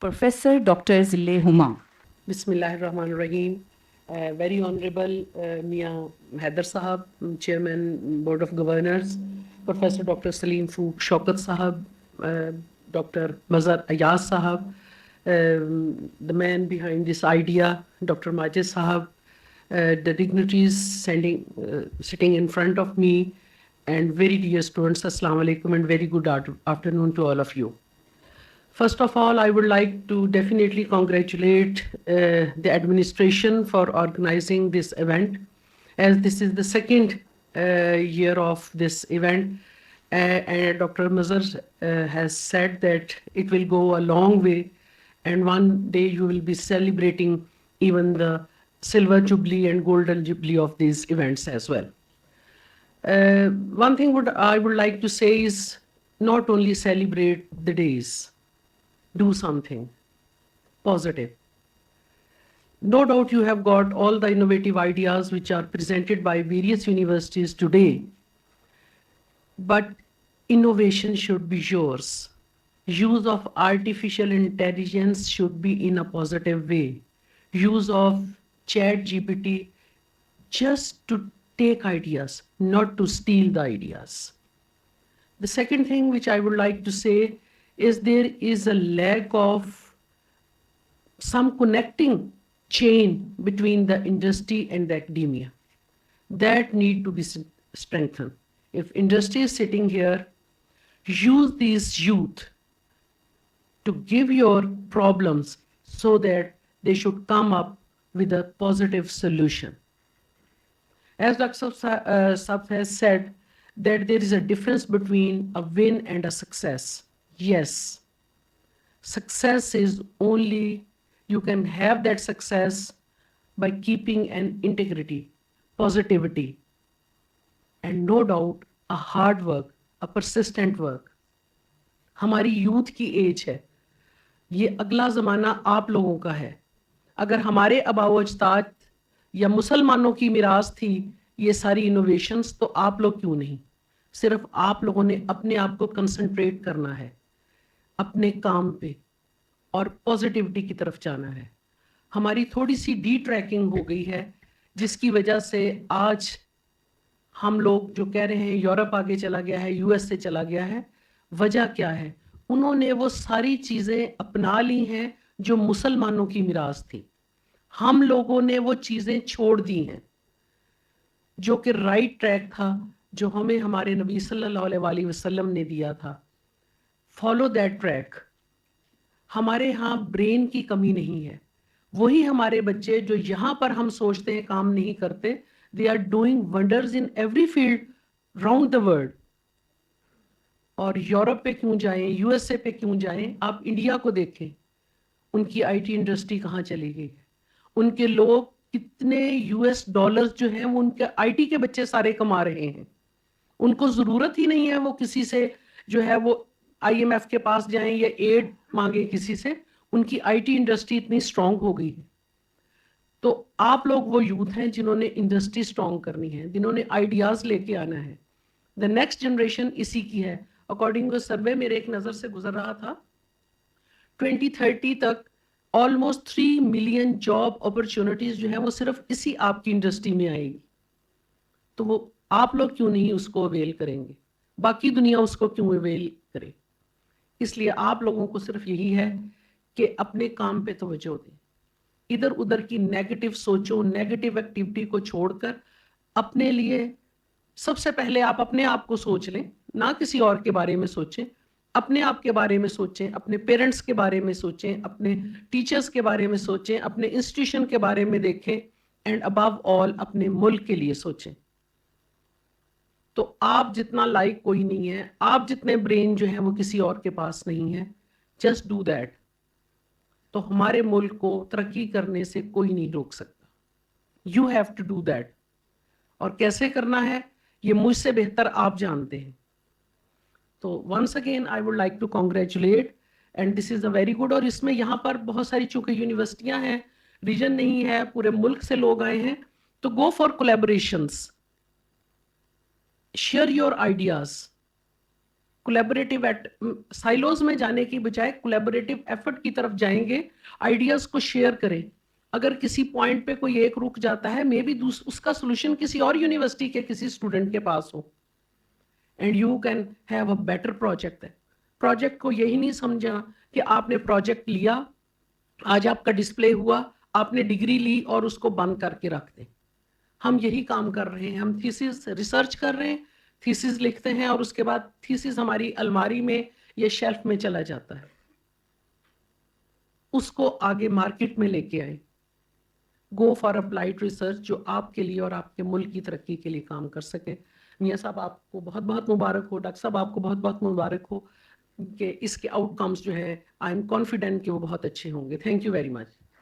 Professor Dr. Zille Huma. Bismillahir Rahmanir Rahim. Very Honorable Mia Haider Sahab, Chairman, Board of Governors, Professor Dr. Salim Farooq Shaukat Sahab, Dr. Mazhar Ayaz Sahab, the man behind this idea, Dr. Majid Sahab, the dignitaries sitting in front of me, and very dear students, Assalamu alaikum and very good afternoon to all of you. First of all, I would like to definitely congratulate the administration for organizing this event, as this is the second year of this event. And Dr. Mazhar has said that it will go a long way, and one day you will be celebrating even the silver jubilee and golden jubilee of these events as well. One thing I would like to say is not only celebrate the days, do something positive. No doubt you have got all the innovative ideas which are presented by various universities today, but innovation should be yours. Use of artificial intelligence should be in a positive way. Use of ChatGPT just to take ideas, not to steal the ideas. The second thing which I would like to say is there is a lack of some connecting chain between the industry and the academia. That need to be strengthened. If industry is sitting here, use these youth to give your problems so that they should come up with a positive solution. As Dr. Sab has said, that there is a difference between a win and a success. Yes, success is only, you can have that success by keeping an integrity, positivity, and no doubt a hard work, a persistent work. हमारी youth की as है, ये अगला ज़माना आप लोगों का है. अगर हमारे आबाओ अजदाद या मुसलमानों की मिरास थी ये सारी इनोवेशंस, तो आप लोग क्यों नहीं? सिर्फ आप लोगों ने अपने आप को कंसंट्रेट करना है अपने काम पे और पॉजिटिविटी की तरफ जाना है. हमारी थोड़ी सी डी ट्रैकिंग हो गई है, जिसकी वजह से आज हम लोग जो कह रहे हैं यूरोप आगे चला गया है, यूएस से चला गया है. वजह क्या है? उन्होंने वो सारी चीज़ें अपना ली हैं जो मुसलमानों की मिरास थी. हम लोगों ने वो चीज़ें छोड़ दी हैं जो कि राइट ट्रैक था, जो हमें हमारे नबी सल्लल्लाहु अलैहि वसल्लम ने दिया था. Follow that track. हमारे यहाँ ब्रेन की कमी नहीं है. वही हमारे बच्चे जो यहाँ पर हम सोचते हैं काम नहीं करते, they are doing wonders in every field round the world. और यूरोप पे क्यों जाएं, यूएसए पे क्यों जाएं? आप इंडिया को देखें, उनकी आईटी इंडस्ट्री कहाँ चली गई है. उनके लोग कितने यूएस डॉलर्स जो हैं वो उनके आईटी के बच्चे सारे कमा रहे हैं. उनको ज़रूरत ही नहीं है वो किसी से जो है वो आईएमएफ के पास जाएं या एड मांगे किसी से. उनकी आईटी इंडस्ट्री इतनी स्ट्रांग हो गई है. तो आप लोग वो यूथ हैं जिन्होंने इंडस्ट्री स्ट्रांग करनी है, जिन्होंने आइडियाज़ लेके आना है. द नेक्स्ट जनरेशन इसी की है. अकॉर्डिंग टू सर्वे मेरे एक नज़र से गुजर रहा था, 2030 तक ऑलमोस्ट 3 मिलियन जॉब अपॉर्चुनिटीज जो है वो सिर्फ इसी आपकी इंडस्ट्री में आएगी. तो वो आप लोग क्यों नहीं उसको अवेल करेंगे? बाकी दुनिया उसको क्यों अवेल करे? इसलिए आप लोगों को सिर्फ यही है कि अपने काम पे तवज्जो दें. इधर उधर की नेगेटिव सोचो, नेगेटिव एक्टिविटी को छोड़कर अपने लिए सबसे पहले आप अपने आप को सोच लें, ना किसी और के बारे में सोचें. अपने आप के बारे में सोचें, अपने पेरेंट्स के बारे में सोचें, अपने टीचर्स के बारे में सोचें, अपने इंस्टीट्यूशन के बारे में देखें, एंड अबव ऑल अपने मुल्क के लिए सोचें. तो आप जितना लाइक कोई नहीं है, आप जितने ब्रेन जो है वो किसी और के पास नहीं है. Just do that. तो हमारे मुल्क को तरक्की करने से कोई नहीं रोक सकता. You have to do that. और कैसे करना है ये मुझसे बेहतर आप जानते हैं. तो once again I would like to congratulate, and this is a very good. और इसमें यहाँ पर बहुत सारी चूंकि यूनिवर्सिटियाँ हैं, रीजन नहीं है, पूरे मुल्क से लोग आए हैं, तो go for collaborations, share your ideas, collaborative silos में जाने की बजाय कोलैबोरेटिव एफर्ट की तरफ जाएंगे, आइडियाज को शेयर करें. अगर किसी पॉइंट पे कोई एक रुक जाता है, मे बी उसका सोल्यूशन किसी और यूनिवर्सिटी के किसी स्टूडेंट के पास हो, and you can have a better project. Project को यही नहीं समझा कि आपने प्रोजेक्ट लिया, आज आपका डिस्प्ले हुआ, आपने डिग्री ली और उसको बंद करके रख दें. हम यही काम कर रहे हैं, हम थीसिस रिसर्च कर रहे हैं, थीसिस लिखते हैं और उसके बाद थीसिस हमारी अलमारी में या शेल्फ में चला जाता है. उसको आगे मार्केट में लेके आए. गो फॉर अप्लाइड रिसर्च जो आपके लिए और आपके मुल्क की तरक्की के लिए काम कर सके. मियाँ साहब आपको बहुत बहुत मुबारक हो, डॉक्टर साहब आपको बहुत बहुत मुबारक हो कि इसके आउटकम्स जो है आई एम कॉन्फिडेंट कि वो बहुत अच्छे होंगे. Thank you very much.